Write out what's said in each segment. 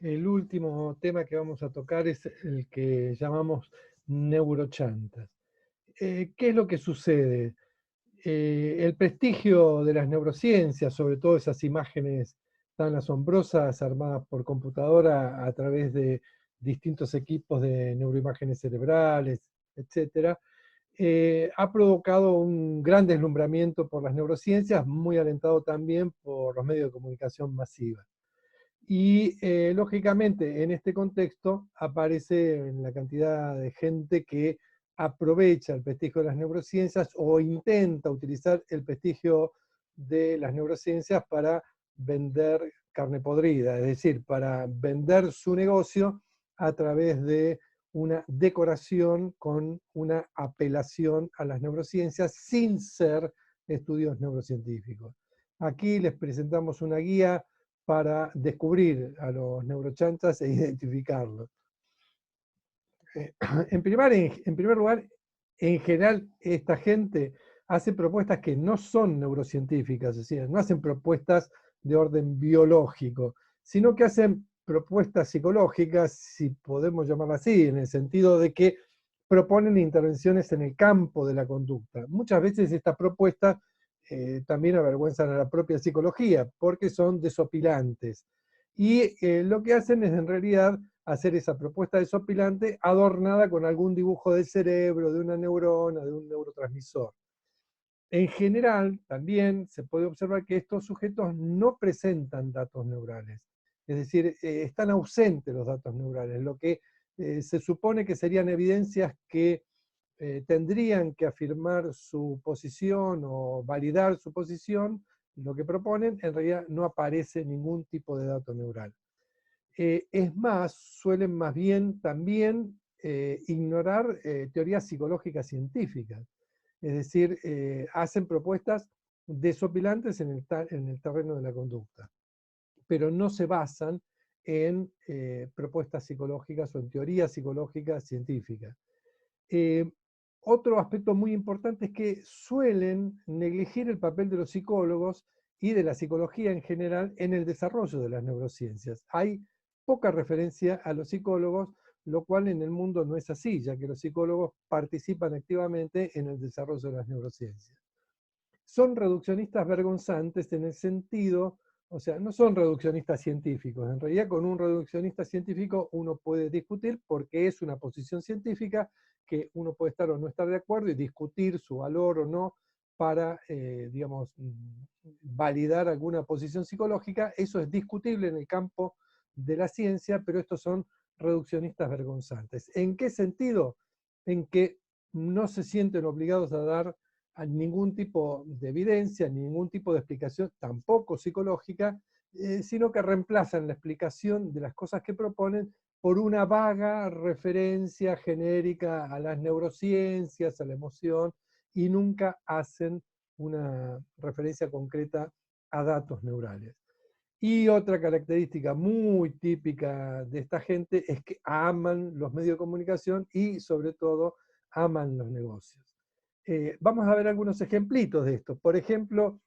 El último tema que vamos a tocar es el que llamamos neurochantas. ¿Qué es lo que sucede? El prestigio de las neurociencias, sobre todo esas imágenes tan asombrosas armadas por computadora a través de distintos equipos de neuroimágenes cerebrales, etcétera, ha provocado un gran deslumbramiento por las neurociencias, muy alentado también por los medios de comunicación masiva. Y lógicamente en este contexto aparece la cantidad de gente que aprovecha el prestigio de las neurociencias o intenta utilizar el prestigio de las neurociencias para vender carne podrida, es decir, para vender su negocio a través de una decoración con una apelación a las neurociencias sin ser estudios neurocientíficos. Aquí les presentamos una guía para descubrir a los neurochantas e identificarlos. En primer lugar, en general, esta gente hace propuestas que no son neurocientíficas, es decir, no hacen propuestas de orden biológico, sino que hacen propuestas psicológicas, si podemos llamarlas así, en el sentido de que proponen intervenciones en el campo de la conducta. Muchas veces estas propuestas también avergüenzan a la propia psicología, porque son desopilantes. Y lo que hacen es en realidad hacer esa propuesta desopilante adornada con algún dibujo del cerebro, de una neurona, de un neurotransmisor. En general, también se puede observar que estos sujetos no presentan datos neurales, es decir, están ausentes los datos neurales, lo que se supone que serían evidencias que tendrían que afirmar su posición o validar su posición, lo que proponen, en realidad no aparece ningún tipo de dato neural. Es más, suelen más bien también ignorar teorías psicológicas científicas. Es decir, hacen propuestas desopilantes en el terreno de la conducta, pero no se basan en propuestas psicológicas o en teorías psicológicas científicas. Eh, Otro aspecto muy importante es que suelen negligir el papel de los psicólogos y de la psicología en general en el desarrollo de las neurociencias. Hay poca referencia a los psicólogos, lo cual en el mundo no es así, ya que los psicólogos participan activamente en el desarrollo de las neurociencias. Son reduccionistas vergonzantes en el sentido, o sea, no son reduccionistas científicos. En realidad, con un reduccionista científico uno puede discutir porque es una posición científica que uno puede estar o no estar de acuerdo y discutir su valor o no para, digamos, validar alguna posición psicológica. Eso es discutible en el campo de la ciencia, pero estos son reduccionistas vergonzantes. ¿En qué sentido? En que no se sienten obligados a dar a ningún tipo de evidencia, ningún tipo de explicación, tampoco psicológica, sino que reemplazan la explicación de las cosas que proponen por una vaga referencia genérica a las neurociencias, a la emoción, y nunca hacen una referencia concreta a datos neurales. Y otra característica muy típica de esta gente es que aman los medios de comunicación y sobre todo aman los negocios. Vamos a ver algunos ejemplitos de esto. Por ejemplo,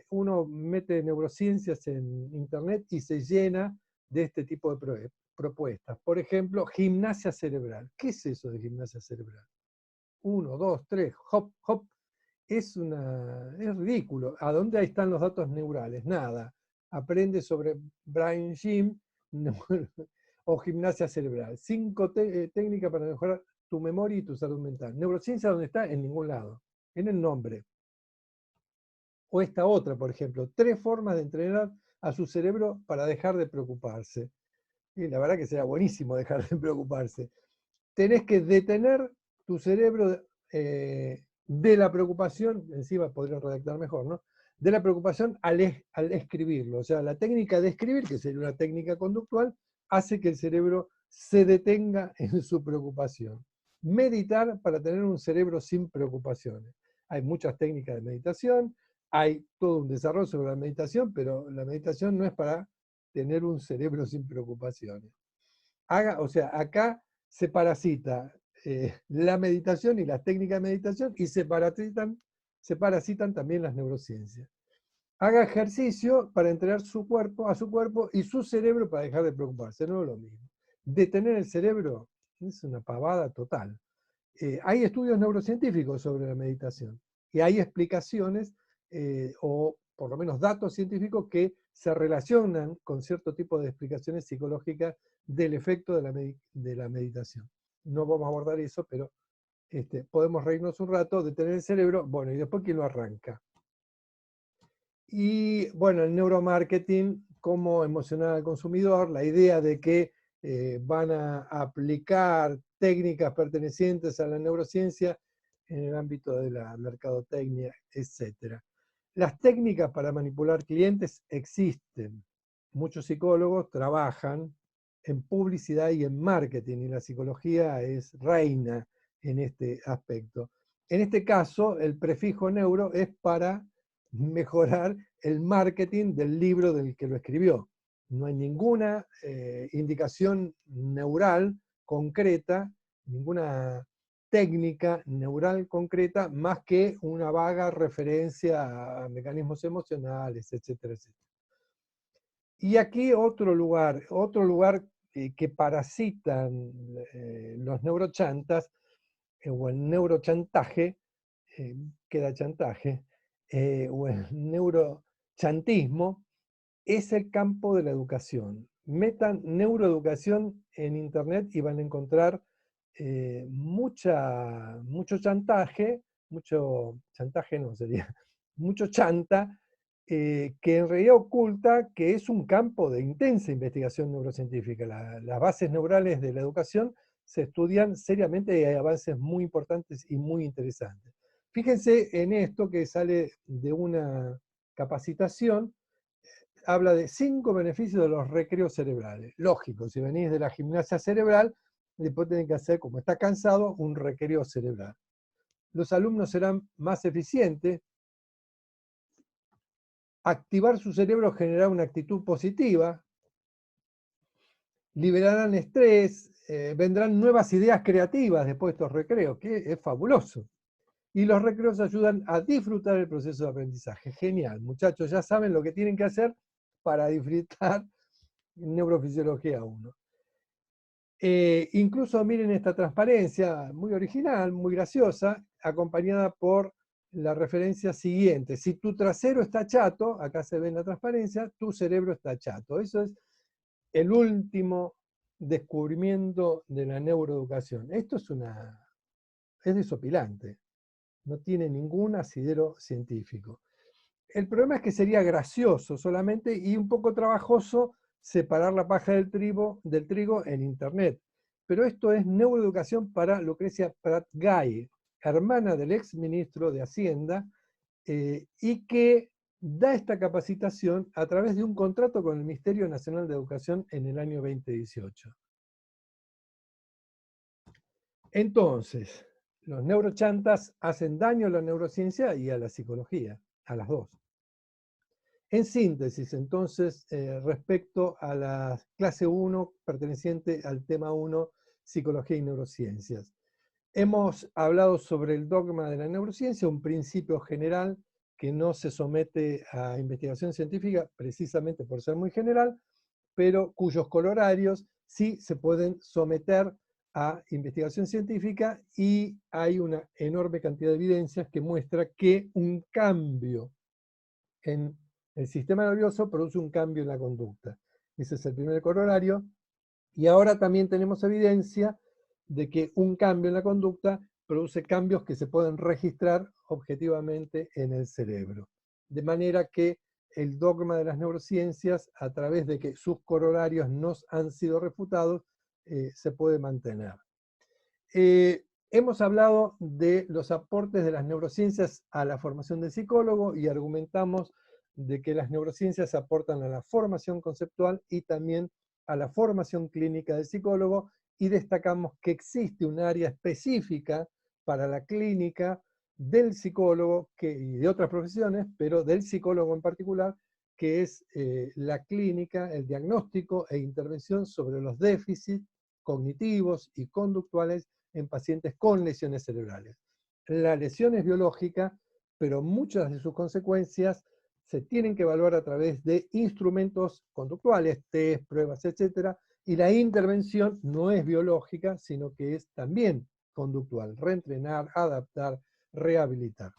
uno mete neurociencias en internet y se llena de este tipo de propuestas. Por ejemplo, gimnasia cerebral. ¿Qué es eso de gimnasia cerebral? Uno, dos, tres, hop, hop. Es ridículo. ¿A dónde están los datos neurales? Nada. Aprende sobre brain gym o gimnasia cerebral. 5 técnicas para mejorar tu memoria y tu salud mental. Neurociencia, ¿dónde está? En ningún lado. En el nombre. O esta otra, por ejemplo, 3 formas de entrenar a su cerebro para dejar de preocuparse. Y la verdad que será buenísimo dejar de preocuparse. Tenés que detener tu cerebro de la preocupación, encima podrían redactar mejor, ¿no? De la preocupación al escribirlo. O sea, la técnica de escribir, que sería una técnica conductual, hace que el cerebro se detenga en su preocupación. Meditar para tener un cerebro sin preocupaciones. Hay muchas técnicas de meditación, hay todo un desarrollo sobre la meditación, pero la meditación no es para tener un cerebro sin preocupaciones. O sea, acá se parasita la meditación y las técnicas de meditación y se parasitan también las neurociencias. haga ejercicio para entrenar su cuerpo, a su cuerpo y su cerebro para dejar de preocuparse. No es lo mismo. Detener el cerebro es una pavada total. Hay estudios neurocientíficos sobre la meditación y hay explicaciones o por lo menos datos científicos que se relacionan con cierto tipo de explicaciones psicológicas del efecto de la meditación. No vamos a abordar eso, pero podemos reírnos un rato, detener el cerebro, bueno, y después ¿quién lo arranca? Y bueno, el neuromarketing, cómo emocionar al consumidor, la idea de que van a aplicar técnicas pertenecientes a la neurociencia en el ámbito de la mercadotecnia, etc. Las técnicas para manipular clientes existen. Muchos psicólogos trabajan en publicidad y en marketing, y la psicología es reina en este aspecto. En este caso, el prefijo neuro es para mejorar el marketing del libro del que lo escribió. No hay ninguna indicación neural concreta, ninguna técnica neural concreta, más que una vaga referencia a mecanismos emocionales, etcétera, etcétera. Y aquí otro lugar que parasitan los neurochantas, o el neurochantaje, queda chantaje, o el neurochantismo, es el campo de la educación. Metan neuroeducación en internet y van a encontrar mucho chantaje no sería, mucho chanta, que en realidad oculta que es un campo de intensa investigación neurocientífica. Las bases neurales de la educación se estudian seriamente y hay avances muy importantes y muy interesantes. Fíjense en esto que sale de una capacitación, habla de 5 beneficios de los recreos cerebrales. Lógico, si venís de la gimnasia cerebral, después tienen que hacer, como está cansado, un recreo cerebral. Los alumnos serán más eficientes, activar su cerebro generará una actitud positiva, liberarán estrés, vendrán nuevas ideas creativas después de estos recreos, que es fabuloso. Y los recreos ayudan a disfrutar el proceso de aprendizaje. Genial, muchachos, ya saben lo que tienen que hacer para disfrutar neurofisiología 1. Incluso miren esta transparencia, muy original, muy graciosa, acompañada por la referencia siguiente. Si tu trasero está chato, acá se ve en la transparencia, tu cerebro está chato. Eso es el último descubrimiento de la neuroeducación. Esto es desopilante, no tiene ningún asidero científico. El problema es que sería gracioso solamente y un poco trabajoso separar la paja del trigo en Internet. Pero esto es neuroeducación para Lucrecia Prat-Gay, hermana del ex ministro de Hacienda, y que da esta capacitación a través de un contrato con el Ministerio Nacional de Educación en el año 2018. Entonces, los neurochantas hacen daño a la neurociencia y a la psicología, a las dos. En síntesis, entonces, respecto a la clase 1 perteneciente al tema 1, Psicología y Neurociencias. Hemos hablado sobre el dogma de la neurociencia, un principio general que no se somete a investigación científica precisamente por ser muy general, pero cuyos colorarios sí se pueden someter a investigación científica, y hay una enorme cantidad de evidencias que muestra que un cambio en el sistema nervioso produce un cambio en la conducta. Ese es el primer corolario. Y ahora también tenemos evidencia de que un cambio en la conducta produce cambios que se pueden registrar objetivamente en el cerebro. De manera que el dogma de las neurociencias, a través de que sus corolarios no han sido refutados, se puede mantener. Hemos hablado de los aportes de las neurociencias a la formación del psicólogo y argumentamos de que las neurociencias aportan a la formación conceptual y también a la formación clínica del psicólogo, y destacamos que existe un área específica para la clínica del psicólogo y de otras profesiones, pero del psicólogo en particular, que es la clínica, el diagnóstico e intervención sobre los déficits cognitivos y conductuales en pacientes con lesiones cerebrales. La lesión es biológica, pero muchas de sus consecuencias se tienen que evaluar a través de instrumentos conductuales, test, pruebas, etc. Y la intervención no es biológica, sino que es también conductual, reentrenar, adaptar, rehabilitar.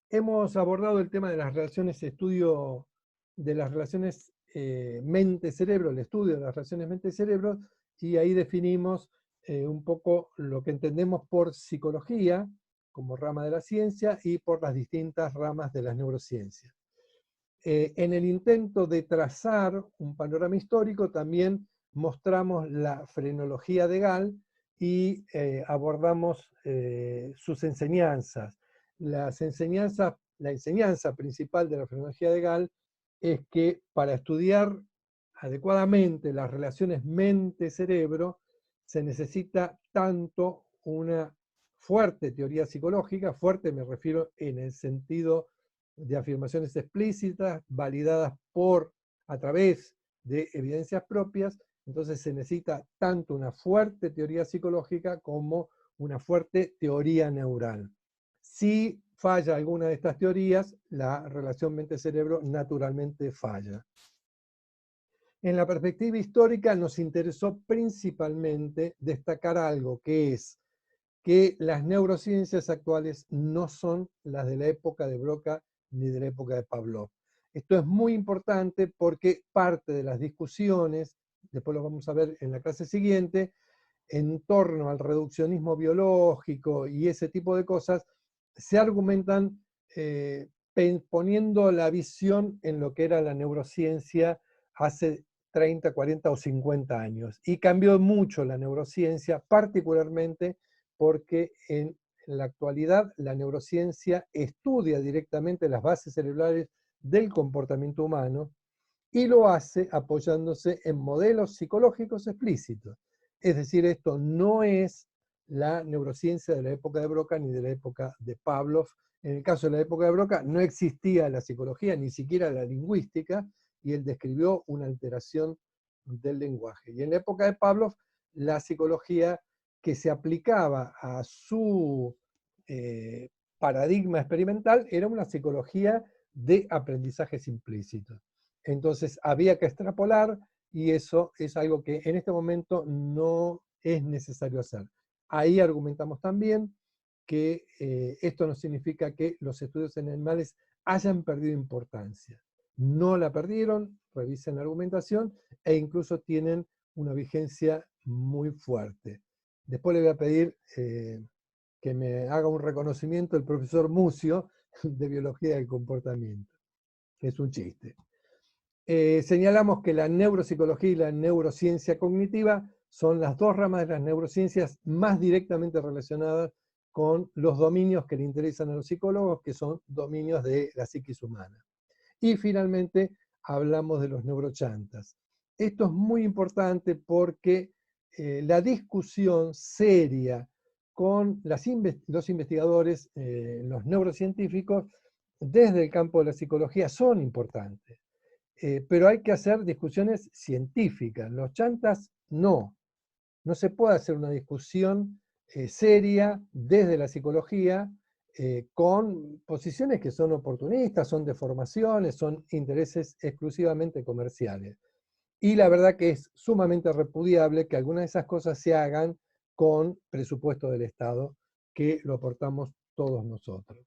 Hemos abordado el tema de las relaciones, estudio de las relaciones mente-cerebro, el estudio de las relaciones mente-cerebro, y ahí definimos un poco lo que entendemos por psicología, como rama de la ciencia, y por las distintas ramas de las neurociencias. En el intento de trazar un panorama histórico, también mostramos la frenología de Gall y abordamos sus enseñanzas. La enseñanza principal de la frenología de Gall es que para estudiar adecuadamente las relaciones mente-cerebro se necesita tanto una fuerte teoría psicológica, fuerte me refiero en el sentido de afirmaciones explícitas, validadas a través de evidencias propias. Entonces se necesita tanto una fuerte teoría psicológica como una fuerte teoría neural. Si falla alguna de estas teorías, la relación mente-cerebro naturalmente falla. En la perspectiva histórica nos interesó principalmente destacar algo, que es que las neurociencias actuales no son las de la época de Broca ni de la época de Pavlov. Esto es muy importante porque parte de las discusiones, después lo vamos a ver en la clase siguiente, en torno al reduccionismo biológico y ese tipo de cosas, se argumentan poniendo la visión en lo que era la neurociencia hace 30, 40 o 50 años. Y cambió mucho la neurociencia, particularmente porque en la actualidad la neurociencia estudia directamente las bases cerebrales del comportamiento humano y lo hace apoyándose en modelos psicológicos explícitos. Es decir, esto no es la neurociencia de la época de Broca ni de la época de Pavlov. En el caso de la época de Broca no existía la psicología, ni siquiera la lingüística, y él describió una alteración del lenguaje. Y en la época de Pavlov, la psicología que se aplicaba a su paradigma experimental era una psicología de aprendizajes implícitos. Entonces había que extrapolar y eso es algo que en este momento no es necesario hacer. Ahí argumentamos también que esto no significa que los estudios en animales hayan perdido importancia. No la perdieron, revisen la argumentación e incluso tienen una vigencia muy fuerte. Después le voy a pedir que me haga un reconocimiento el profesor Mucio de Biología del Comportamiento, que es un chiste. Señalamos que la neuropsicología y la neurociencia cognitiva son las dos ramas de las neurociencias más directamente relacionadas con los dominios que le interesan a los psicólogos, que son dominios de la psiquis humana. Y finalmente hablamos de los neurochantas. Esto es muy importante porque la discusión seria con los investigadores, los neurocientíficos, desde el campo de la psicología son importantes. Pero hay que hacer discusiones científicas. Los chantas no. No se puede hacer una discusión seria desde la psicología con posiciones que son oportunistas, son deformaciones, son intereses exclusivamente comerciales. Y la verdad que es sumamente repudiable que algunas de esas cosas se hagan con presupuesto del Estado, que lo aportamos todos nosotros.